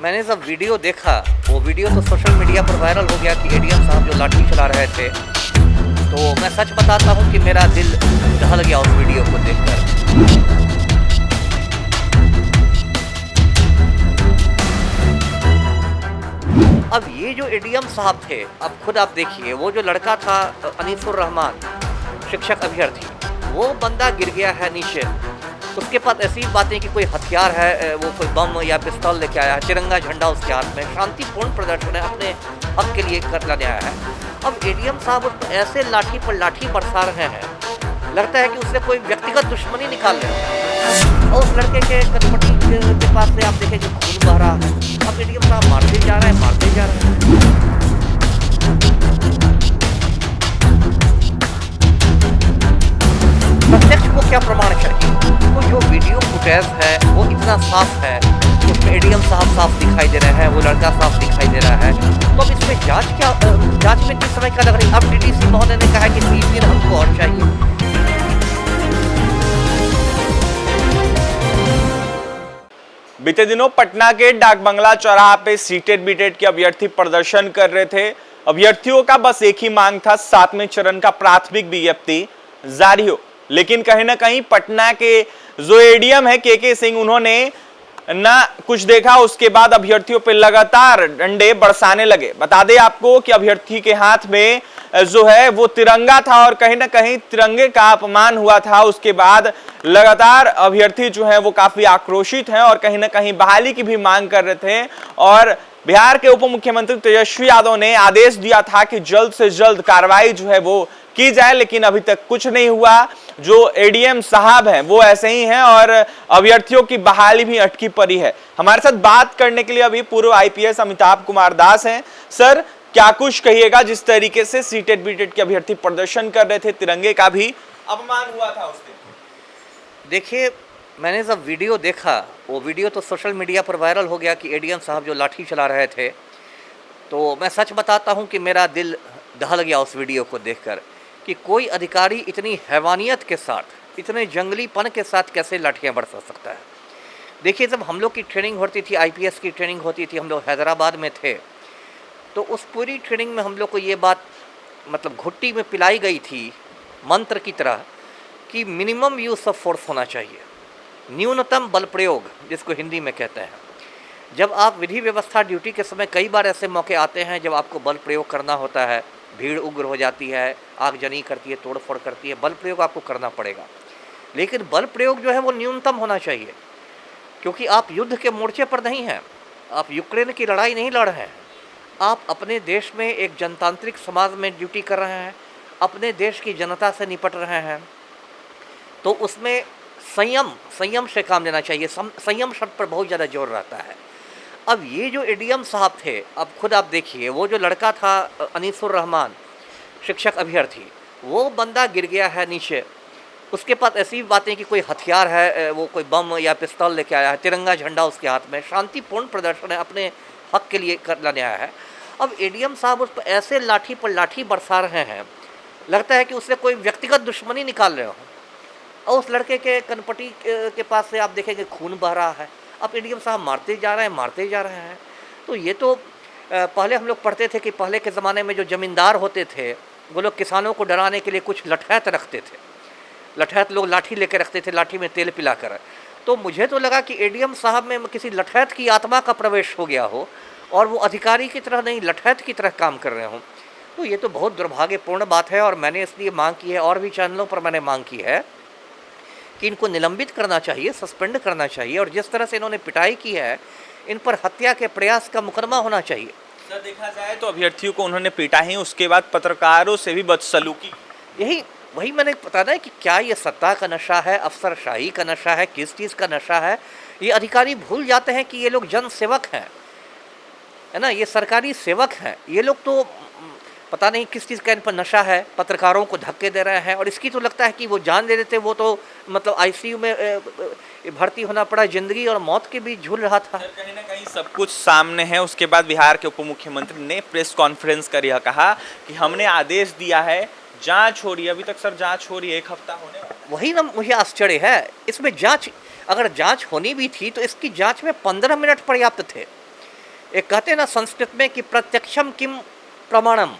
मैंने जब वीडियो देखा, वो वीडियो तो सोशल मीडिया पर वायरल हो गया कि एडीएम साहब जो लाठी चला रहे थे, तो मैं सच बताता हूँ कि मेरा दिल दहल गया उस वीडियो को देखकर। अब ये जो एडीएम साहब थे, अब खुद आप देखिए, वो जो लड़का था अनीसुर रहमान, शिक्षक अभ्यर्थी, वो बंदा गिर गया है नीचे। उसके पास ऐसी बातें कि कोई हथियार है, वो कोई बम या पिस्तौल लेके आया है, तिरंगा झंडा उसके हाथ में, शांतिपूर्ण प्रदर्शन है, अपने हक के लिए करने आया है। अब एडीएम साहब उस ऐसे लाठी पर लाठी बरसा रहे हैं, लगता है कि उससे कोई व्यक्तिगत दुश्मनी निकाल रहे हैं। और उस लड़के के कटपटी के पास से आप देखेंगे खून बह रहा है। अब एडीएम साहब मारते जा रहे हैं, मारते जा रहे हैं। प्रत्यक्ष को क्या प्रमाण चाहिए? तो जो वीडियो फुटेज है वो इतना साफ है, उसमें एडीएम साहब साफ दिखाई दे रहे हैं, वो लड़का साफ दिखाई दे रहा है। तो अब इसमें जांच में किस समय का लग रही है? अब डीडीसी महोदय ने कहा है कि 3 दिन हमको और चाहिए। बीते दिनों पटना के डाक बंगला चौराहा पे सीटेड बीटेड के अभ्यर्थी प्रदर्शन कर रहे थे। अभ्यर्थियों का बस एक ही मांग था, 7वें चरण का प्राथमिक विज्ञप्ति जारी हो। लेकिन कहीं ना कहीं पटना के जो एडीएम है के सिंह, उन्होंने ना कुछ देखा, उसके बाद अभ्यर्थियों पे लगातार डंडे बरसाने लगे। बता दें आपको कि अभ्यर्थी के हाथ में जो है वो तिरंगा था और कहीं ना कहीं तिरंगे का अपमान हुआ था। उसके बाद लगातार अभ्यर्थी जो है वो काफी आक्रोशित हैं और कहीं ना कहीं बहाली की भी मांग कर रहे थे। और बिहार के उप मुख्यमंत्री तेजस्वी यादव ने आदेश दिया था कि जल्द से जल्द कार्रवाई जो है वो की जाए, लेकिन अभी तक कुछ नहीं हुआ। जो एडीएम साहब हैं वो ऐसे ही हैं और अभ्यर्थियों की बहाली भी अटकी पड़ी है। हमारे साथ बात करने के लिए अभी पूर्व आईपीएस अमिताभ कुमार दास हैं। सर, क्या कुछ कहिएगा, जिस तरीके से सीटेड बीटेड के अभ्यर्थी प्रदर्शन कर रहे थे, तिरंगे का भी अपमान हुआ था उस दिन? देखिए, मैंने जब वीडियो देखा, वो वीडियो तो सोशल मीडिया पर वायरल हो गया कि एडीएम साहब जो लाठी चला रहे थे, तो मैं सच बताता हूँ कि मेरा दिल दहल गया उस वीडियो को देखकर कि कोई अधिकारी इतनी हैवानियत के साथ, इतने जंगलीपन के साथ कैसे लाठियाँ बरसा सकता है। देखिए, जब हम लोग की ट्रेनिंग होती थी, आईपीएस की ट्रेनिंग होती थी, हम लोग हैदराबाद में थे, तो उस पूरी ट्रेनिंग में हम लोग को ये बात मतलब घुट्टी में पिलाई गई थी मंत्र की तरह कि मिनिमम यूज़ ऑफ फोर्स होना चाहिए, न्यूनतम बल प्रयोग जिसको हिंदी में कहते हैं। जब आप विधि व्यवस्था ड्यूटी के समय कई बार ऐसे मौके आते हैं जब आपको बल प्रयोग करना होता है, भीड़ उग्र हो जाती है, आगजनी करती है, तोड़फोड़ करती है, बल प्रयोग आपको करना पड़ेगा। लेकिन बल प्रयोग जो है वो न्यूनतम होना चाहिए, क्योंकि आप युद्ध के मोर्चे पर नहीं हैं, आप यूक्रेन की लड़ाई नहीं लड़ रहे हैं, आप अपने देश में एक जनतांत्रिक समाज में ड्यूटी कर रहे हैं, अपने देश की जनता से निपट रहे हैं। तो उसमें संयम से काम लेना चाहिए। संयम शब्द पर बहुत ज़्यादा जोर रहता है। अब ये जो एडीएम साहब थे, अब खुद आप देखिए, वो जो लड़का था अनीसुर रहमान, शिक्षक अभ्यर्थी, वो बंदा गिर गया है नीचे। उसके पास ऐसी बातें कि कोई हथियार है, वो कोई बम या पिस्तौल लेके आया है, तिरंगा झंडा उसके हाथ में, शांतिपूर्ण प्रदर्शन है, अपने हक के लिए करने आया है। अब एडीएम साहब उस पर ऐसे लाठी पर लाठी बरसा रहे हैं, लगता है कि उससे कोई व्यक्तिगत दुश्मनी निकाल रहे हो। और उस लड़के के कनपटी के पास से आप देखेंगे खून बह रहा है। अब एडीएम साहब मारते जा रहे हैं, मारते जा रहे हैं। तो ये तो पहले हम लोग पढ़ते थे कि पहले के ज़माने में जो ज़मींदार होते थे, वो लोग किसानों को डराने के लिए कुछ लठैत रखते थे। लठैत लोग लाठी लेके रखते थे, लाठी में तेल पिलाकर। तो मुझे तो लगा कि एडीएम साहब में किसी लठैत की आत्मा का प्रवेश हो गया हो और वो अधिकारी की तरह नहीं, लठैत की तरह काम कर रहे हों। तो ये तो बहुत दुर्भाग्यपूर्ण बात है और मैंने इसलिए मांग की है, और भी चैनलों पर मैंने मांग की है कि इनको निलंबित करना चाहिए, सस्पेंड करना चाहिए, और जिस तरह से इन्होंने पिटाई की है, इन पर हत्या के प्रयास का मुकदमा होना चाहिए। सर, देखा जाए तो अभ्यर्थियों को उन्होंने पीटा ही, उसके बाद पत्रकारों से भी बदसलूकी। वही मैंने बताना है कि क्या ये सत्ता का नशा है, अफसरशाही का नशा है, किस चीज़ का नशा है। ये अधिकारी भूल जाते हैं कि ये लोग जन सेवक हैं, है ना, ये सरकारी सेवक हैं। ये लोग तो पता नहीं किस चीज़ का इन पर नशा है, पत्रकारों को धक्के दे रहे हैं। और इसकी तो लगता है कि वो जान दे देते, वो तो मतलब आईसीयू में भर्ती होना पड़ा, जिंदगी और मौत के बीच झूल रहा था। कहीं ना कहीं सब कुछ सामने है। उसके बाद बिहार के उप मुख्यमंत्री ने प्रेस कॉन्फ्रेंस कर यह कहा कि हमने आदेश दिया है, जांच हो रही है। अभी तक सर जांच हो रही है, 1 हफ्ता होने वाला। वही ना मुझे आश्चर्य है। इसमें जांच, अगर जांच होनी भी थी तो इसकी जांच में 15 मिनट पर्याप्त थे। एक कहते हैं ना संस्कृत में कि प्रत्यक्षम किम प्रमाणम,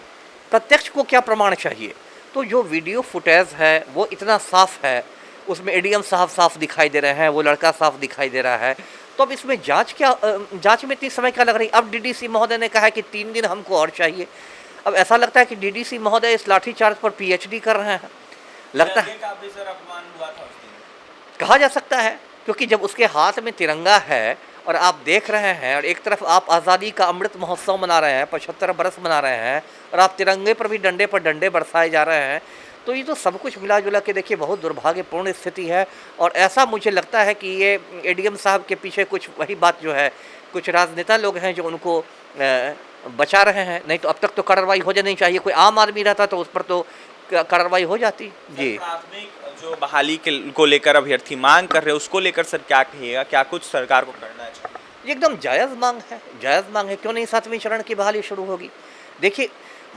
प्रत्यक्ष को क्या प्रमाण चाहिए। तो जो वीडियो फुटेज है वो इतना साफ है, उसमें एडीएम साहब साफ दिखाई दे रहे हैं, वो लड़का साफ दिखाई दे रहा है। तो अब इसमें जांच में इतनी समय क्या लग रही। अब डीडीसी महोदय ने कहा है कि 3 दिन हमको और चाहिए। अब ऐसा लगता है कि डीडीसी महोदय इस लाठीचार्ज पर पीएचडी कर रहे हैं, लगता है। कहा जा सकता है, क्योंकि जब उसके हाथ में तिरंगा है और आप देख रहे हैं और एक तरफ आप आज़ादी का अमृत महोत्सव मना रहे हैं, 75 बरस मना रहे हैं, और आप तिरंगे पर भी डंडे पर डंडे बरसाए जा रहे हैं, तो ये तो सब कुछ मिला जुला के देखिए बहुत दुर्भाग्यपूर्ण स्थिति है। और ऐसा मुझे लगता है कि ये एडीएम साहब के पीछे कुछ वही बात जो है, कुछ राजनेता लोग हैं जो उनको बचा रहे हैं। नहीं तो अब तक तो कार्रवाई हो जानी चाहिए। कोई आम आदमी रहता तो उस पर तो कार्रवाई हो जाती। जी, प्राथमिक जो बहाली को लेकर अभ्यर्थी मांग कर रहे हैं उसको लेकर सर क्या कहिएगा, क्या कुछ सरकार को करना चाहिए? ये एकदम जायज़ मांग है, जायज़ मांग है। क्यों नहीं 7वें चरण की बहाली शुरू होगी। देखिए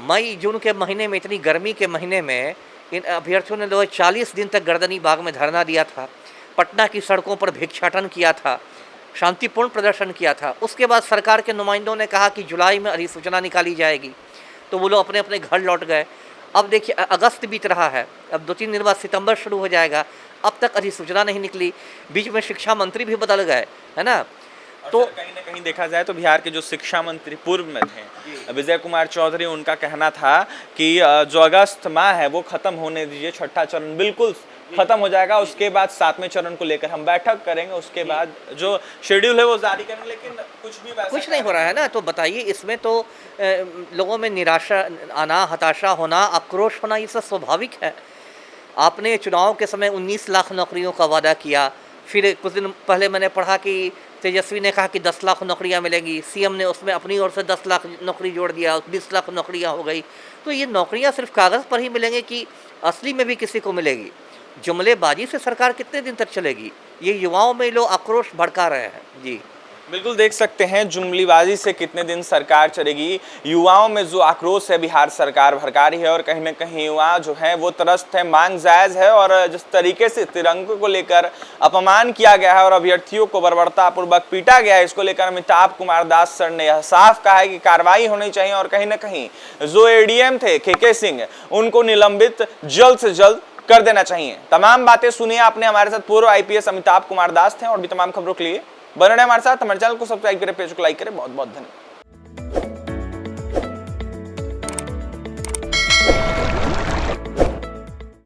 मई जून के महीने में, इतनी गर्मी के महीने में इन अभ्यर्थियों ने 40 दिन तक गर्दनी बाग में धरना दिया था, पटना की सड़कों पर भिक्षाटन किया था, शांतिपूर्ण प्रदर्शन किया था। उसके बाद सरकार के नुमाइंदों ने कहा कि जुलाई में अधिसूचना निकाली जाएगी, तो वो लोग अपने अपने घर लौट गए। अब देखिए अगस्त बीत रहा है, अब 2-3 दिन बाद सितंबर शुरू हो जाएगा, अब तक अधिसूचना नहीं निकली। बीच में शिक्षा मंत्री भी बदल गए, है ना। तो कहीं ना कहीं देखा जाए तो बिहार के जो शिक्षा मंत्री पूर्व में थे विजय कुमार चौधरी, उनका कहना था कि जो अगस्त माह है वो खत्म होने दीजिए, छठा चरण बिल्कुल खत्म हो जाएगा, उसके बाद 7वें चरण को लेकर हम बैठक करेंगे, उसके बाद जो शेड्यूल है वो जारी करेंगे। लेकिन कुछ नहीं हो रहा है ना। तो बताइए, इसमें तो लोगों में निराशा आना, हताशा होना, आक्रोश होना, ये सब स्वाभाविक है। आपने चुनाव के समय 19 लाख नौकरियों का वादा किया, फिर कुछ दिन पहले मैंने पढ़ा कि तेजस्वी ने कहा कि 10 लाख नौकरियां मिलेंगी, सीएम ने उसमें अपनी ओर से 10 लाख नौकरी जोड़ दिया, 20 लाख नौकरियां हो गई। तो ये नौकरियां सिर्फ कागज़ पर ही मिलेंगी कि असली में भी किसी को मिलेगी? जुमलेबाजी से सरकार कितने दिन तक चलेगी? ये युवाओं में लोग आक्रोश भड़का रहे हैं। जी बिल्कुल देख सकते हैं जुमलीबाजी से कितने दिन सरकार चलेगी। युवाओं में जो आक्रोश है बिहार सरकार भड़का रही है, और कहीं ना कहीं युवा जो है वो त्रस्त है। मांग जायज़ है, और जिस तरीके से तिरंगे को लेकर अपमान किया गया है और अभ्यर्थियों को बर्बरतापूर्वक पीटा गया है, इसको लेकर अमिताभ कुमार दास सर ने यह साफ कहा है कि कार्रवाई होनी चाहिए, और कहीं ना कहीं जो एडीएम थे केके सिंह, उनको निलंबित जल्द से जल्द कर देना चाहिए। तमाम बातें सुनिए आपने। हमारे साथ पूर्व आईपीएस अमिताभ कुमार दास थे, और भी तमाम खबरों के लिए बने रहे हमारे साथ। हमारे चैनल को सब्सक्राइब करें, पेज को लाइक करें। बहुत बहुत धन्यवाद।